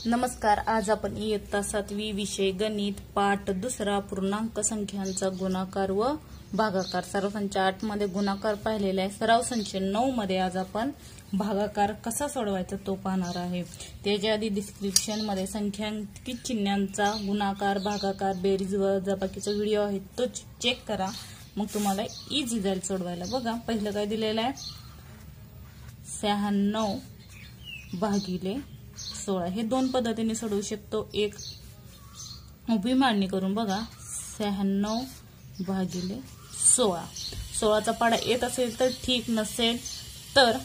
नमस्कार. आज आपण इयत्ता 7वी विषय गणित पाठ 2 पूर्णांक संख्यांचा गुणाकार व भागाकार सराव संच 8 मध्ये गुणाकार पाहिलेला आहे. सराव संच 9 मध्ये आज आपण भागाकार कसा सोडवायचा तो पाहणार आहे. त्याच्या आधी डिस्क्रिप्शन मध्ये संख्यांकित चिन्हांचा गुणाकार भागाकार बेरीज व वजाबाकीचा व्हिडिओ आहे, तो चेक करा. मग तुम्हाला इझी जाईल सोडवायला. बघा पहिलं काय दिलेलं आहे, 96 भागिले 16. हे दोन पद्धतीने सोडवू शकतो. एक उभी मांडणी करून बघा, 96 भागिले 16. 16चा पाडा येत असेल तर ठीक, नसेल तर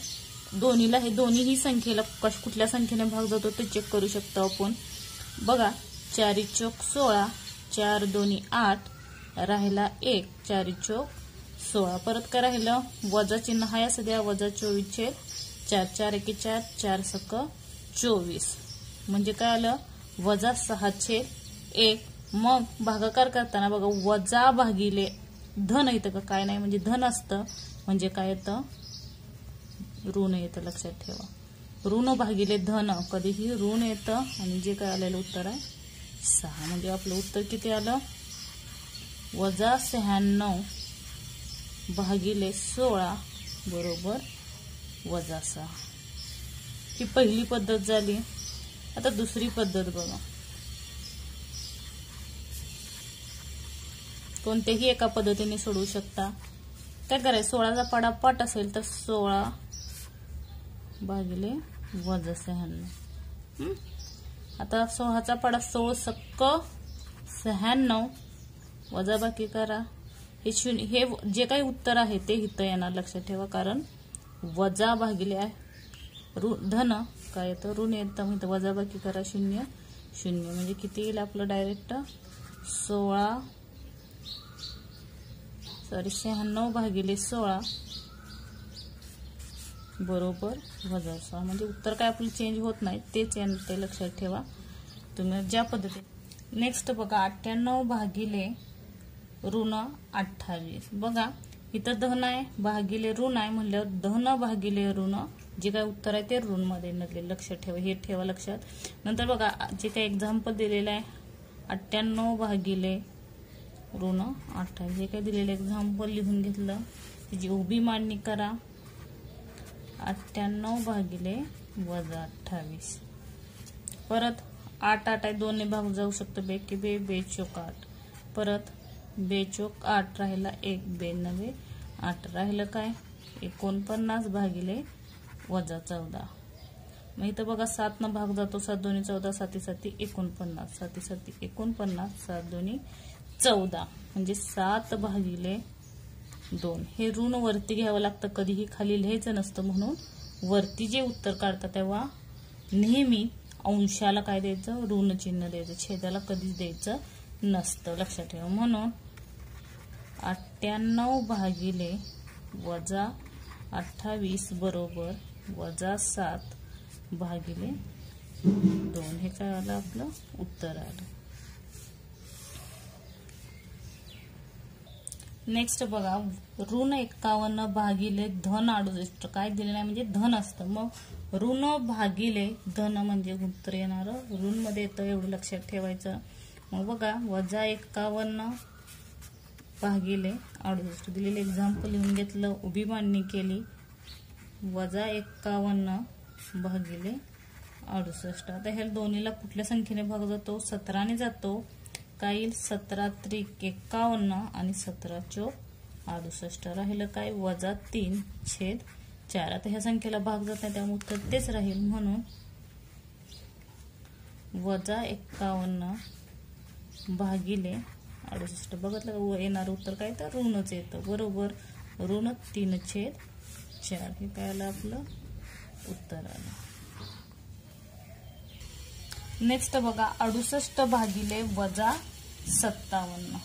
दोन्हीला हे दोन्हीही संख्येला कुठल्या संख्येने भाग जातो ते चेक करू शकतो आपण. बघा 4 चौक 16, 4 दोन्ही 8, राहिला 1, 4 चौक 16. परत काय राहिलं, वजा चिन्ह हाय असं द्या, वजा 24/4, 4 1 4, 4 सक 24. म्हणजे काय आलं, वजा 6/1. मग भागाकार करताना बघा, वजा भागिले धन येतं का, काय नाही, म्हणजे धन असतं म्हणजे काय येतं, ऋण येतं. लक्षात ठेवा, ऋण भागिले धन कधीही ऋण येतं. आणि जे काय आलेलं उत्तर आहे 6. म्हणजे आपलं उत्तर किती आलं, वजा 96 भागिले 16 बरोबर वजा 6. ही पहिली पद्धत झाली. आता दुसरी पद्धत बघा, कोणत्याही एका पद्धतीने सोडवू शकता. काय करायचं, 16चा पाडा पाठ असेल तर 16 भागिले वजा 96. आता 16चा पाडा 16 सक 96, वजा बाकी करा. हे शून्य, हे जे काही उत्तर आहे ते इथं येणार. लक्षात ठेवा, कारण वजा भागिले आहे धन काय येतं, ऋण येतं. मग वजा बाकी करा, 0 0. म्हणजे किती येईल आपलं डायरेक्ट 96 भागिले 16 बरोबर वजा 6. म्हणजे उत्तर काय आपलं चेंज होत नाही, तेच येते. लक्षात ठेवा तुम्ही ज्या पद्धतीने. नेक्स्ट बघा, 98 भागिले ऋण 28. बघा इथं धन आहे भागिले ऋण आहे, म्हणल्यावर धन भागिले ऋण जे काय उत्तर आहे ते ऋण मध्ये नकले. लक्षात ठेवा, हे ठेवा लक्षात. नंतर बघा जे काही एक्झाम्पल दिलेलं आहे, 98 भागिले ऋण 28. हे काय दिलेलं एक्झाम्पल लिहून घेतलं, त्याची उभी मांडणी करा. 98 भागिले वजा 28. परत 8 8 आहे, 2 ने भाग जाऊ शकतो, बे की बे, 2 चौक 8. परत 2 चौक 8, राहिला 1, 2 9 8, राहिलं काय 49 भागिले वजा 14. मग इथं बघा 7 न भाग जातो, 7 2 14, 7 7 49, 7 7 49, 7 2 14. म्हणजे 7 भागिले 2. हे ऋण वरती घ्यावं लागतं, कधीही खाली लिहायचं नसतं. म्हणून वरती जे उत्तर काढतात तेव्हा नेहमी अंशाला काय द्यायचं, ऋण चिन्ह द्यायचं, छेदाला कधीच द्यायचं नसतं. लक्षात ठेवा. म्हणून 98 भागिले वजा 28 बरोबर वजा 7 भागिले 2. हे काय आलं, आपलं उत्तर आलं. नेक्स्ट बघा, ऋण 51 भागिले धन 68. काय दिलेलं आहे, म्हणजे धन असतं. मग ऋण भागिले धन म्हणजे उत्तर येणार ऋण मध्ये येतं, एवढं लक्षात ठेवायचं. मग बघा वजा 51 भागिले 68 दिलेले एक्झाम्पल लिहून घेतलं, उभी मांडणी केली. वजा 51 भागिले 68. आता ह्या दोन्हीला कुठल्या संख्येने भाग जातो, 17 ने जातो. काय येईल, 17 त्रिक 51 आणि 17 चौक 68. राहिलं काय, वजा 3/4. आता ह्या संख्येला भाग जात नाही त्यामुळे उत्तर तेच राहील. म्हणून वजा 51 भागिले 68. बघितलं का, येणार उत्तर काय तर ऋणच येतं, बरोबर ऋण 3/4. हे काय आलं, आपलं उत्तर आलं. नेक्स्ट बघा, 68 भागिले वजा 57.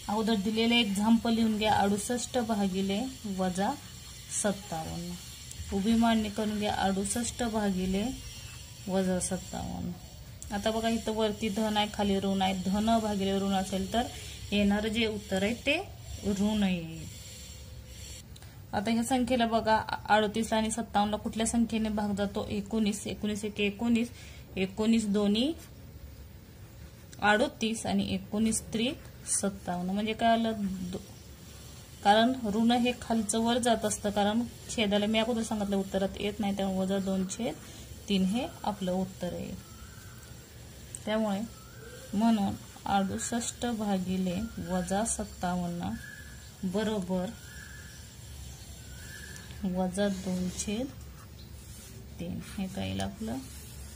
अगोदर दिलेले एक्झाम्पल लिहून घ्या. 68 भागिले वजा 57. उभी मांडणी करून घ्या. 68 भागिले वजा 57. आता बघा इथं वरती धन आहे, खाली ऋण आहे. धन भागिले ऋण असेल तर येणार जे उत्तर आहे ते ऋण येईल. आता ह्या संख्येला बघा 38 आणि 57 ला कुठल्या संख्येने भाग जातो, 19. 19 1 19, 19 दोन्ही 38 आणि 19 त्रिक 57 म्हणजे काय आलं, कारण ऋण हे खालचं वर जात असतं, कारण छेदाला मी अगोदर सांगितलं उत्तरात येत नाही, त्यामुळे -2/3 हे आपलं उत्तर आहे. त्यामुळे म्हणून 68 भागिले -57 बरोबर -2/3 हे काय येईल आपलं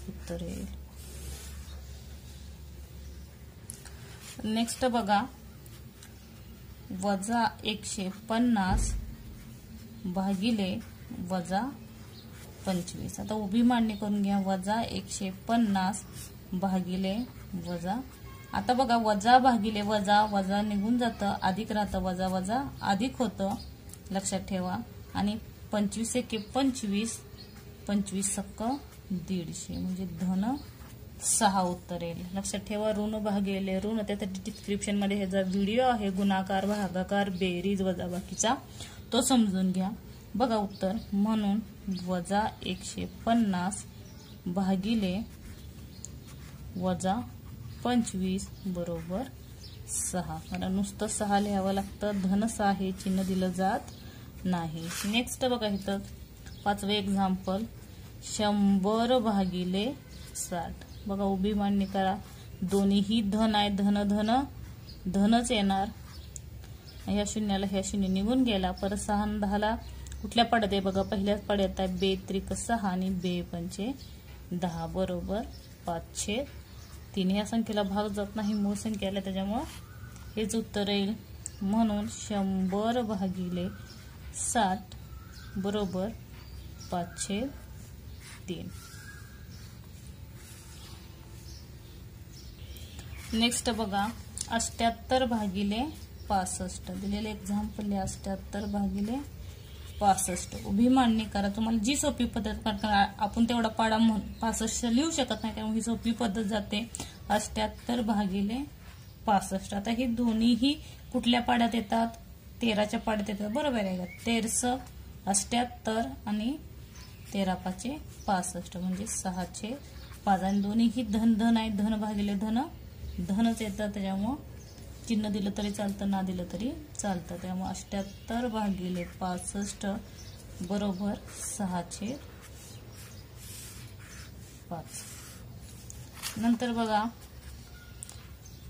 उत्तर येईल. नेक्स्ट बघा, -150 भागिले -25. आता उभी मांडणी करून घ्या. -150 भागिले आता बघा, वजा भागिले वजा निघून जातं, अधिक राहतं, वजा अधिक होतं, लक्षात ठेवा. आणि 25 एके 25, 25 सक्क 150 म्हणजे धन 6 उत्तर येईल. लक्षात ठेवा. ऋण भागिले ऋण, त्यासाठी डिस्क्रिप्शन मध्ये ह्याचा व्हिडिओ आहे, गुणाकार, भागाकार, बेरीज, वजाबाकीचा, तो समजून घ्या. बघा उत्तर, म्हणून -150 भागिले -25 बरोबर 6. मला नुसतं 6 लिहावं लागतं, धन 6 हे चिन्ह दिलं जात नाही. नेक्स्ट बघा इथं 5वं एक्झाम्पल, 100 भागिले 60. बघा उभी मांडणी करा, दोन्हीही धन आहे, धनच येणार. ह्या शून्याला ह्या शून्य निघून गेला. परत 6 आणि 10ला कुठल्या पाड्यात आहे बघा, पहिल्याच पाड्यात आहे, 2 त्रिक 6 आणि 2 पंचे 10 बरोबर 5/3. ह्या संख्येला भाग जात नाही, मूळ संख्याला, त्याच्यामुळे हेच उत्तर येईल. म्हणून 100 भागिले 60 बरोबर 5/3. नेक्स्ट बघा, 78 भागिले 65 दिलेले एक्झाम्पल आहे. 78 भागिले 65 उभी मांडणी करा. तुम्हाला जी सोपी पद्धत, आपण तेवढा पाडा म्हणून 65 लिहू शकत नाही, त्यामुळे ही सोपी पद्धत जाते. 78 भागिले 65. आता हे दोन्हीही कुठल्या पाड्यात येतात, 13च्या पाड्यात येतात, बरोबर आहे का. 13 78 आणि 13 5 65 म्हणजे 6/5. आणि दोन्हीही धन आहे, धन भागिले धनच येतात, त्याच्यामुळं चिन्ह दिलं तरी चालतं, ना दिलं तरी चालतं. त्यामुळे 78 भागिले 65 बरोबर 6/5. नंतर बघा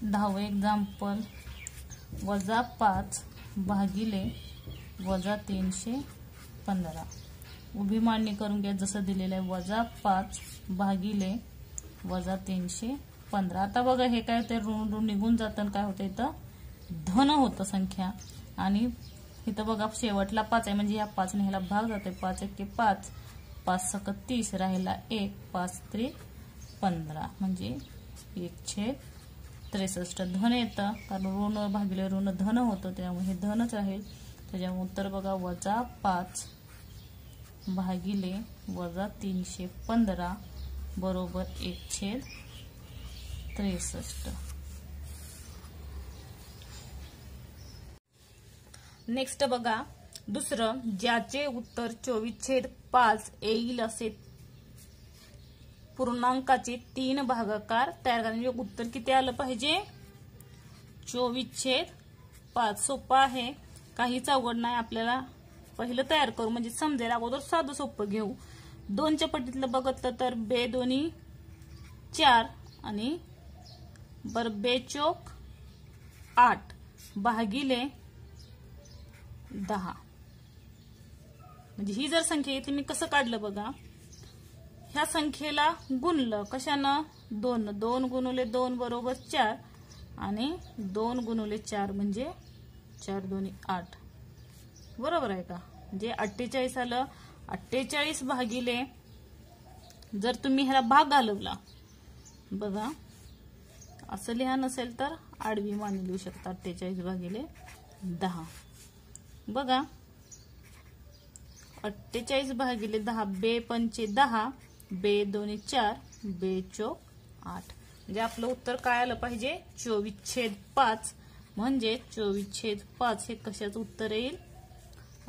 10वं एक्झाम्पल, -5 भागिले -315. उभी मांडणी करून घ्या जसं दिलेलं आहे. -5 भागिले -315. आता बघा हे काय होतं, ऋण निघून जातं, काय होतं इथं धन होतं संख्या. आणि इथं बघा शेवटला 5 आहे, म्हणजे या 5 ने ह्याला भाग जातोय. 5 एके 5, 5 सक्क 30 राहिला 1, 5 त्रिक 15 म्हणजे 1/63. धन येतं, कारण ऋण भागिले ऋण धन होतं, त्यामुळे हे धनच राहील. त्याच्यामुळे उत्तर बघा, -5 भागिले -315 बरोबर 1/63. नेक्स्ट बघा दुसरं, ज्याचे उत्तर 24/5 येईल असे पूर्णांकाचे 3 भागाकार तयार करा. म्हणजे उत्तर किती आलं पाहिजे, 24/5. सोपं आहे, काहीच अवघड नाही. आपल्याला पहिलं तयार करू म्हणजे समजेल, अगोदर साधं सोपं घेऊ. 2च्या पट्टीतलं बघितलं तर 2 दोन्ही 4 आणि बर 2 चौक 8 भागिले 10. म्हणजे ही जर संख्या येते, मी कसं काढलं बघा, ह्या संख्येला गुणलं कशानं, 2 गुणुले 2 बरोबर 4 आणि 2 गुणुले 4 म्हणजे 4 दोन्ही 8. बरोबर आहे का. म्हणजे 48 आलं. 48 भागिले, जर तुम्ही ह्याला भाग घालवला बघा, असं लिहा, नसेल तर आडवी मांडणी लिहू शकता. 48 भागिले 10. बघा 48 भागिले 10, 2 पंचे 10, 2 दोन्ही 4, 2 चौक 8. म्हणजे आपलं उत्तर काय आलं पाहिजे, 24/5. म्हणजे 24/5 हे कशाचं उत्तर येईल,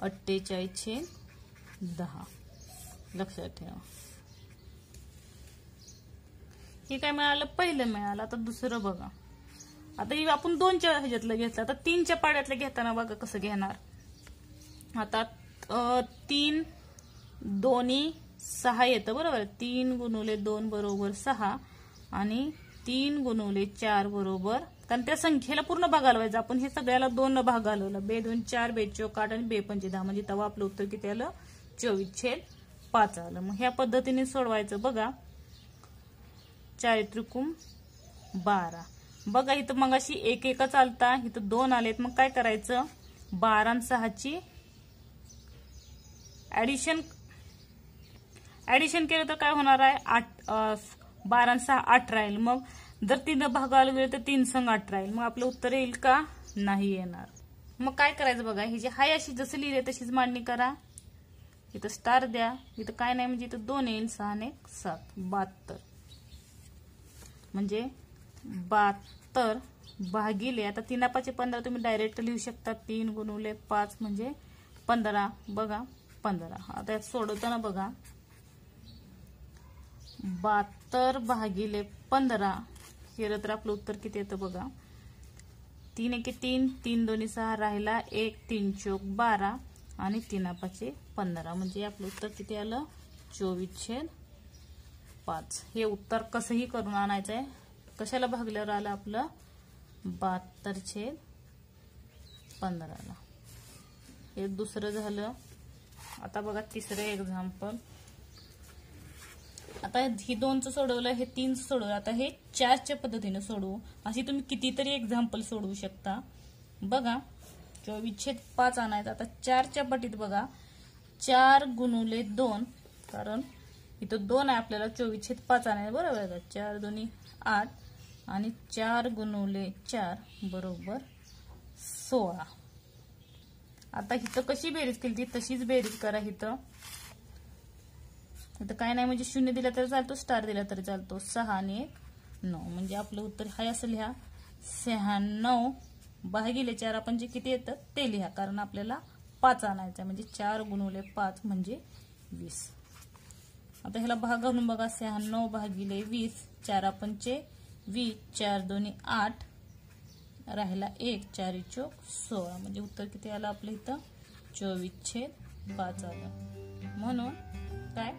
48/10. लक्षात ठेवा. हे काय मिळालं, पहिलं मिळालं. आता दुसरं बघा. आता हे आपण 2च्या ह्याच्यातलं घेतलं, आता 3च्या पाड्यातलं घेताना बघा कसं घेणार. आता 3 दोन्ही 6 येतं बरोबर. 3 गुणुले 2 बरोबर 6 आणि 3 गुणुले 4 बरोबर, कारण त्या संख्येला पूर्ण भाग घालवायचा आपण. हे सगळ्याला 2 भाग घालवला. 2 2 4, 2 4 8 आणि 2 5 10, म्हणजे तेव्हा आपलं उत्तर किती आलं, 24/5 आलं. मग ह्या पद्धतीने सोडवायचं बघा. 4 त्रिकोण 12. बघा इथं मग अशी 1 1 चालता, इथं 2 आलेत. मग काय करायचं, 12 आणि 6ची ऍडिशन केलं तर काय होणार आहे, 12 आणि 6 8 राहील. मग जर 3 भागाला गेले तर 3 संग 8 राहील. मग आपलं उत्तर येईल का, नाही येणार. मग काय करायचं बघा, ही जी हाय अशी जसं लिहिले तशीच मांडणी करा. इथं स्टार द्या, इथं काय नाही म्हणजे इथं 2 येईल. 6 आणि 1 7, 72. म्हणजे 72 भागिले, आता 3 5 15 तुम्ही डायरेक्ट लिहू शकता. 3 गुणुले 5 म्हणजे 15. बघा 15. आता यात सोडवताना बघा, 72 भागिले 15 केलं तर आपलं उत्तर किती येतं बघा. 3 1 3, 3 2 6 राहिला 1, 3 चौक 12 आणि 3 5 15, म्हणजे आपलं उत्तर किती आलं, 24/5. हे उत्तर कसंही करून आणायचं आहे. कशाला भागल्यावर आलं आपलं, 72/15. हे दुसरं झालं. आता बघा तिसरं एक्झाम्पल. आता ही 2चं सोडवलं, हे 3चं सोडवलं. आता हे 4च्या पद्धतीने सोडवू. अशी तुम्ही कितीतरी एक्झाम्पल सोडवू शकता. बघा 24/5 आणायचं. आता 4च्या पटीत बघा, 4 गुणुले 2, कारण इथं 2 आहे आपल्याला, 24/5 आणायचं बरोबर आहे. 4 2 8 आणि 4 गुणुले 4 बरोबर 16. आता इथं कशी बेरीज केली ती तशीच बेरीज करा. इथं काय नाही म्हणजे 0 दिला तरी चालतो, स्टार दिला तरी चालतो. 6 आणि 1 9, म्हणजे आपलं उत्तर हाय असं लिहा. 96 भागिले 4 आपण जे किती येतं ते लिहा, कारण आपल्याला 5 आणायचं म्हणजे 4 गुणुले 5 म्हणजे 20. आता ह्याला भाग घालून बघा. 96 भागिले 20, 4 5 20, 4 2 8 राहिला 1, 4 चौक 16, म्हणजे उत्तर किती आलं आपलं इथं, 24/5 आलं. म्हणून काय,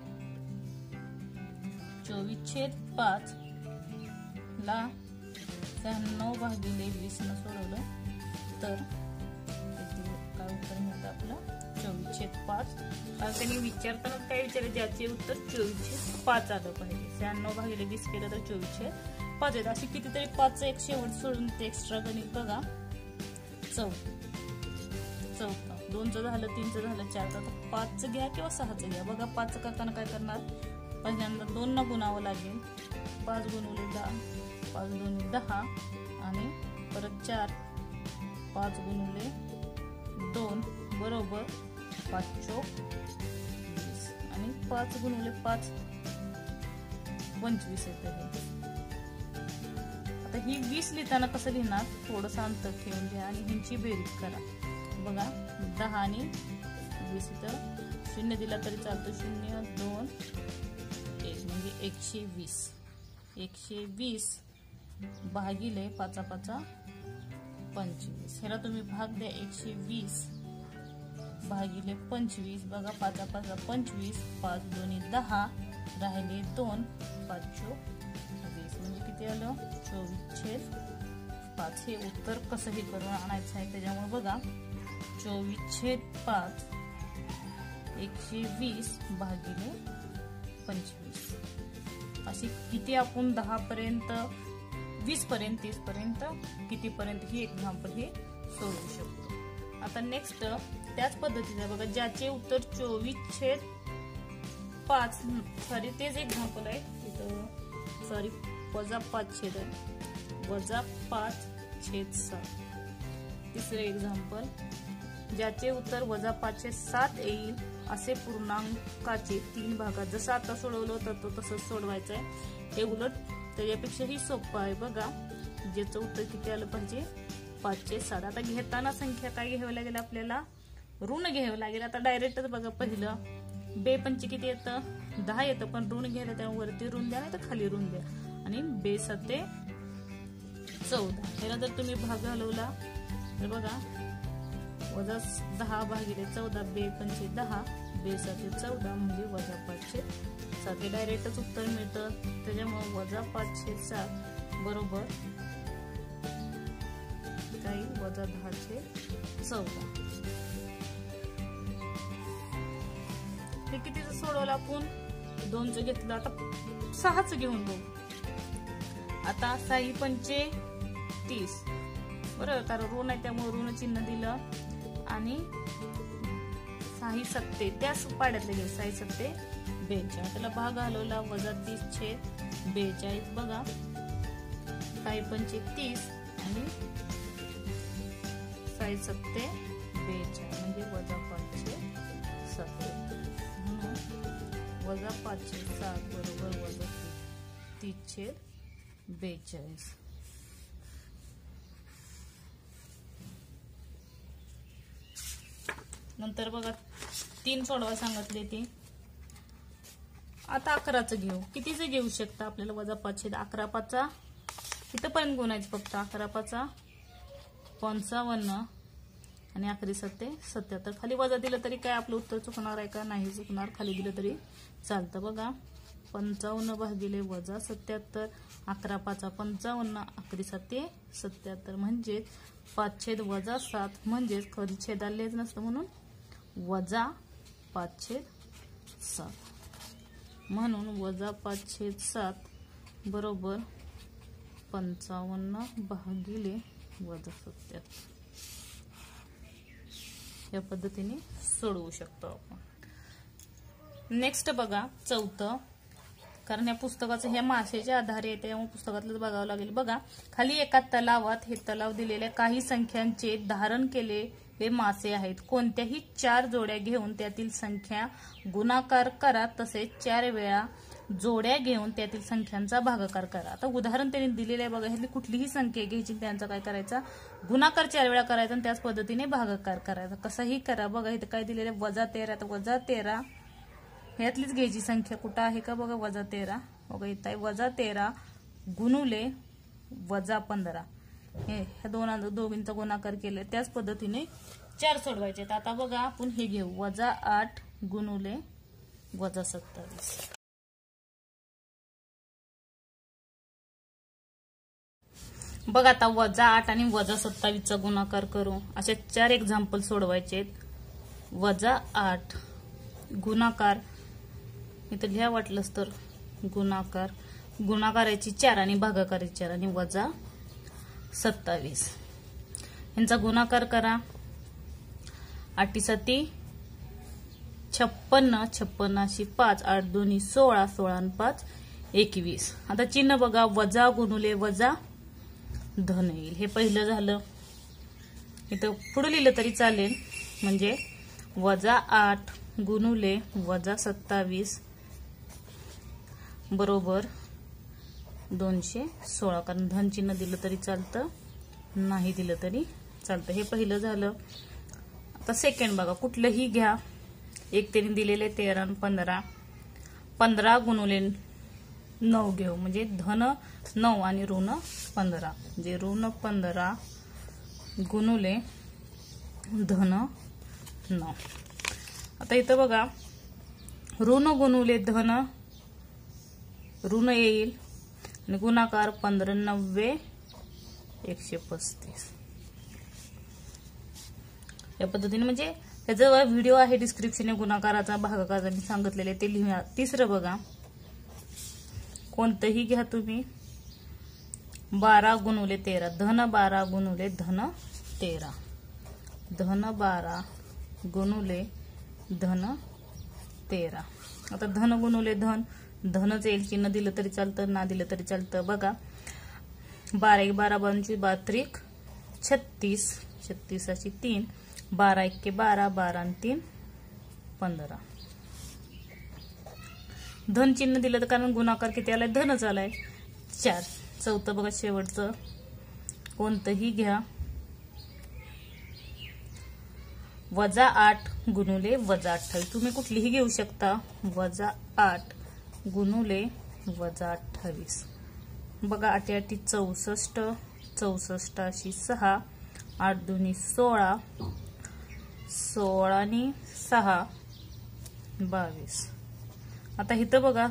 24/5 ला 96 भागिले 20 न सोडवलं तर काय उत्तर मिळतं आपलं, 24/5. कारण त्यांनी विचारताना काय विचारलं, ज्याचे उत्तर 24/5 आलं पाहिजे. 96 भागिले 20 केलं तर 24/5 येतं. अशी कितीतरी 5चं एक शेवट सोडून ते एक्स्ट्रा गणित बघा. 4 2चं झालं, 3चं झालं, 4चं. आता 5चं घ्या किंवा 6चं घ्या. बघा 5चं करताना काय करणार, पहिल्यांदा 2 न गुणावं लागेल. 5 गुणुले 10, 5 2 10 आणि परत 4, 5 गुणुले 2 बरोबर 5 चौक 20 आणि 5 गुणुले 5 25 येतं. आता ही 20 लिहिताना कसं लिहिणार, थोडंसं अंतर ठेवून घ्या आणि ह्यांची बेरीज करा. बघा 10 आणि 20, इथं 0 दिला तरी चालतो. 0 2 1 म्हणजे 120. 120 भागिले 5 5 25. ह्याला तुम्ही भाग द्या. 120 भागिले 25. बघा 5 5 25, 5 2 10 राहिले 2, 5 चौक 20, म्हणजे किती आलं, 24/5. हे उत्तर कसंही करून आणायचं आहे. त्याच्यामुळे बघा 24/5 120 भागिले 25. अशी किती आपण 10 पर्यंत, 20 पर्यंत, 30 पर्यंत, कितीपर्यंत ही एक्झाम्पल हे सोडवू शकतो. आता नेक्स्ट त्याच पद्धतीने बघा, ज्याचे उत्तर 24/5, सॉरी तेच एक्झाम्पल आहे इथं, सॉरी -5 आहे, -5/7. तिसरे एक्झाम्पल, ज्याचे उत्तर -5/7 येईल असे पूर्णांकाचे 3 भागात, जसं आता सोडवलं होतं तो तसंच सोडवायचं आहे. हे उलट त्याच्यापेक्षाही सोपं आहे. बघा ज्याचं उत्तर किती आलं पाहिजे, 5/7. आता घेताना संख्या काय घ्यावी लागेल आपल्याला, ऋण घ्यावं लागेल. आता डायरेक्टच बघा, पहिलं 2 5 किती येतं, 10 येतं, पण ऋण घ्यायला त्यामुळे वरती ऋण द्या नाही तर खाली ऋण द्या. आणि बे 7 14. ह्याला जर तुम्ही भाग घालवला तर बघा वजा 10 भागिले 14 बे 5 10 बे 7 14 म्हणजे वजा 5/7. हे डायरेक्टच उत्तर मिळतं. त्याच्यामुळे वजा 5/7 बरोबर काही वजा 10/14. हे कितीचं सोडवलं आपण? 2चं घेतलं. आता 6चं घेऊन बघू. आता 6 पंचे 30 बरोबर, कारण ऋण आहे त्यामुळे ऋण चिन्ह दिलं आणि 6 7 त्याच पाड्यातले गेले. 6 7 42. त्याला भाग घालवला वजा 30/42 बघा. 6 पंचे 30 आणि 6 7 42 म्हणजे वजा 5/7. वजा 5/7 बरोबर वजा 30/42. नंतर बघा 3 सोडवा सांगितले ते. आता 11चं घेऊ. कितीचं घेऊ शकता? आपल्याला वजा 5/11 5 इथंपर्यंत गुणायचं फक्त. 11 5 55 आणि 11 7 77. खाली वजा दिलं तरी काय आपलं उत्तर चुकणार आहे का? नाही चुकणार. खाली दिलं तरी चालतं. बघा 55 भागिले वजा 77. 11 5 55 11 7 77 म्हणजे 5 वजा 7 म्हणजे कधी छेदाला लिहायचं नसतं म्हणून वजा 5/7 म्हणून वजा 5/7 बरोबर 55 भागिले वजा 77. या पद्धतीने सोडवू शकतो आपण. नेक्स्ट बघा 4. कारण या पुस्तकाचं हे मासेच्या आधारे आहे त्यामुळे पुस्तकातलंच बघावं लागेल. बघा खाली एका तलावात हे तलाव दिलेल्या काही संख्यांचे धारण केले हे मासे आहेत. कोणत्याही 4 जोड्या घेऊन त्यातील संख्या गुणाकार करा. तसेच 4 वेळा जोड्या घेऊन त्यातील संख्यांचा भागाकार करा. आता उदाहरण त्यांनी दिलेलं आहे बघा. ह्यातली कुठलीही संख्या घ्यायची त्यांचा काय करायचा? गुणाकार 4 वेळा करायचा आणि त्याच पद्धतीने भागाकार करायचा. कसाही करा. बघा इथं काय दिलेलं आहे? वजा 13. तर वजा 13 ह्यातलीच घ्यायची संख्या. कुठं आहे का? बघा वजा 13. बघा इथं आहे वजा 13 गुणुले वजा 15. ह्या दोघींचा गुणाकार केलाय. त्याच पद्धतीने 4 सोडवायचे. आता बघा आपण हे घेऊ. वजा 8 गुणुले वजा 27. बघा आता वजा 8 आणि वजा 27चा गुणाकार करू. असे 4 एक्झाम्पल सोडवायचे. वजा 8 गुणाकार इथं लिहा वाटलंच तर गुणाकार. गुणाकाराची 4 आणि भागाकाराची 4 आणि वजा 27. यांचा गुणाकार करा. 8 7 56 56 5 8 2 16 16 आणि 5 21. आता चिन्ह बघा. वजा गुणुले वजा धन येईल. हे पहिलं झालं. इथं पुढे लिहिलं तरी चालेल. म्हणजे वजा 8 गुणुले वजा 27 बरोबर 216. कारण धन चिन्ह दिलं तरी चालतं, नाही दिलं तरी चालतं. हे पहिलं झालं. आता सेकंड बघा. कुठलंही घ्या. एक त्यांनी दिलेले 13 आणि 15. 15 गुणुले 9 घेऊ. म्हणजे धन 9 आणि ऋण 15. म्हणजे ऋण 15 गुणुले धन 9. आता इथं बघा. ऋण गुणुले धन ऋण येईल आणि गुणाकार 15 90 135. या पद्धतीने म्हणजे त्याचा व्हिडिओ आहे डिस्क्रिप्शन. गुणाकाराचा भागाकाराचा मी सांगितलेले ते लिहा. तिसरं बघा. कोणतंही घ्या तुम्ही. 12 गुणुले 13. धन 12 गुणुले धन 13. धन 12 गुणुले धन 13. आता धन गुणुले धन. धनच येईल. चिन्ह दिलं तरी चालतं, ना दिलं तरी चालतं. बघा 12 1 12 25 32 36 36 3 12 1 12 12 आणि 3 15. धन चिन्ह दिलं तर कारण गुणाकार किती आलाय? धनच आलाय 4. चौथं बघा शेवटचं. कोणतंही घ्या. वजा 8 गुणुले वजा 28. तुम्ही कुठलीही घेऊ शकता. वजा 8 गुणुले वजा 28 बघा 8 8 64, 64 अशी 6, 8 2 16, 16 आणि 6 22. आता इथं बघा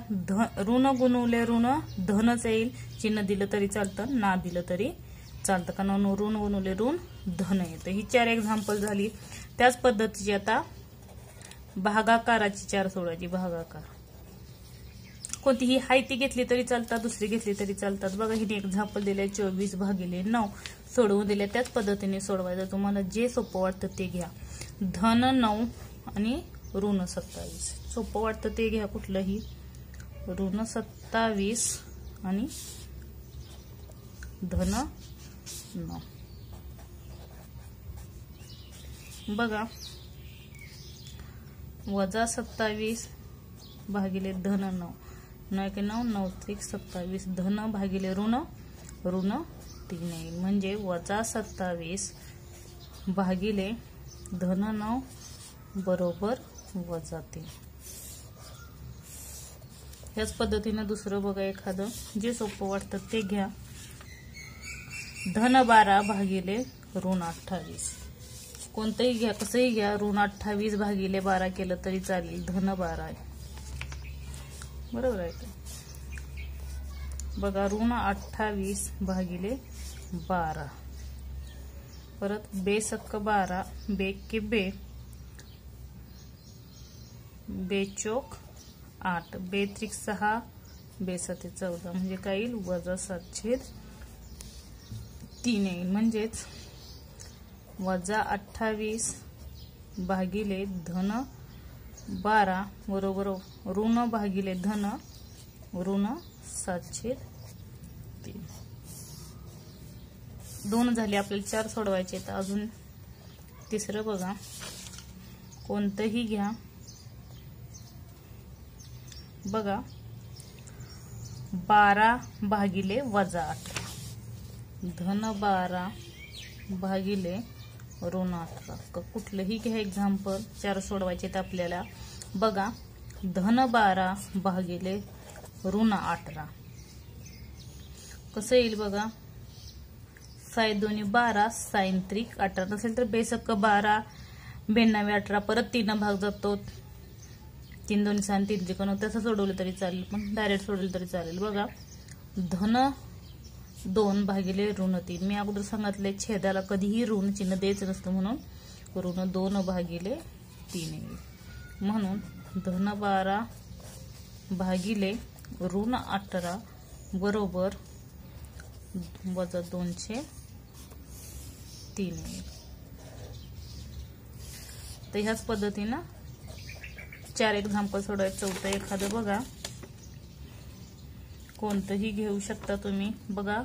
ऋण गुणवले ऋण धनच येईल, चिन्ह दिलं तरी चालतं, ना दिलं तरी चालतं, कारण ऋण गुणवले ऋण धन येतं. ही 4 एक्झाम्पल झाली. त्याच पद्धतीची आता भागाकाराची 4 सोडवायची. भागाकार कोणतीही हाय ती घेतली तरी चालतात, दुसरी घेतली तरी चालतात. बघा हिने एक्झाम्पल दिले 24 भागिले 9 सोडवून दिले. त्याच पद्धतीने सोडवायचं. तुम्हाला जे सोपं वाटतं ते घ्या. धन 9 आणि ऋण 27. सोपं वाटतं ते घ्या कुठलंही. ऋण 27 आणि धन 9. बघा वजा 27 भागिले धन 9, 9 के 9, 9 त्रिक 27, धन भागिले ऋण, ऋण 3 येईल. म्हणजे वजा 27 भागिले धन 9 बरोबर वजा 3. याच पद्धतीने दुसरं बघा एखादं जे सोपं वाटतं ते घ्या. धन 12 भागिले ऋण 28. कोणतंही घ्या, कसंही घ्या. ऋण 28 भागिले 12 केलं तरी चालेल. धन 12 आहे, बरोबर आहे का? बघा ऋण 28 भागिले 12, परत बेसक्क 12, बेक्के बे, बेचोक 8, बेत्रिक 6, बेसते 14. म्हणजे काय येईल? वजा 7/3 येईल. म्हणजेच वजा 28 भागिले धन 12 बरोबर ऋण भागिले धन, ऋण 7/3. 2 झाले. आपल्याला 4 सोडवायचे. तर अजून तिसरं बघा. कोणतंही घ्या. बघा 12 भागिले वजा 18, धन 12 भागिले ऋण 18. कुठलंही घ्या एक्झाम्पल. 4 सोडवायचे तर आपल्याला. बघा धन 12 भागिले ऋण 18 कसं येईल? बघा साई 2 12, साइन त्रिक 18 नसेल तर बेसक्क 12, 92 18, परत 3 भाग जातो. 3 2 6 3 त्रिकोण. तसं सोडवलं तरी चालेल, पण डायरेक्ट सोडवलं तरी चालेल. बघा धन 2 भागिले ऋण 3. मी अगोदर सांगितले छेदाला कधीही ऋण चिन्ह द्यायचं नसतं, म्हणून ऋण 2 भागिले 3 येईल. म्हणून धन 12 भागिले ऋण 18 बरोबर वजा 2/3 येईल. तर ह्याच पद्धतीनं 4 एक्झाम्पल सोडवायचं. चौथं एखादं बघा. कोणतंही घेऊ शकता तुम्ही. बघा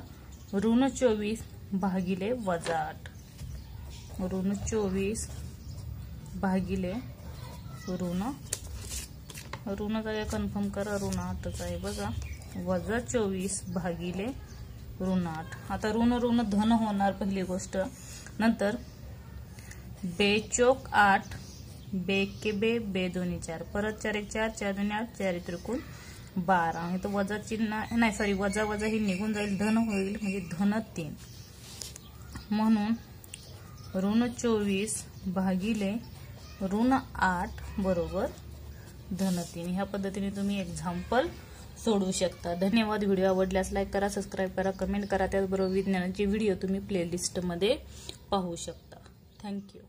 ऋण 24 भागिले वजा 8, ऋण 24 भागिले ऋण काय कन्फर्म करा. ऋण 8च आहे. बघा वजा 24 भागिले ऋण 8. आता ऋण धन होणार पहिली गोष्ट. नंतर बेचोक 8, बेके बे, बे 2 4, परत 4 1 4, 4 2 8, 4 त्रिकोण 12. तो वजा चिन्ह नाही, सॉरी वजा वजा ही निघून जाईल, धन होईल. म्हणजे धन 3. म्हणून ऋण 24 भागिले ऋण 8 बरोबर धन 3. ह्या पद्धतीने तुम्ही एक्झाम्पल सोडवू शकता. धन्यवाद. व्हिडिओ आवडल्यास लाईक करा, सबस्क्राईब करा, कमेंट करा. त्याचबरोबर विज्ञानाचे व्हिडिओ तुम्ही प्लेलिस्टमध्ये पाहू शकता. थँक्यू.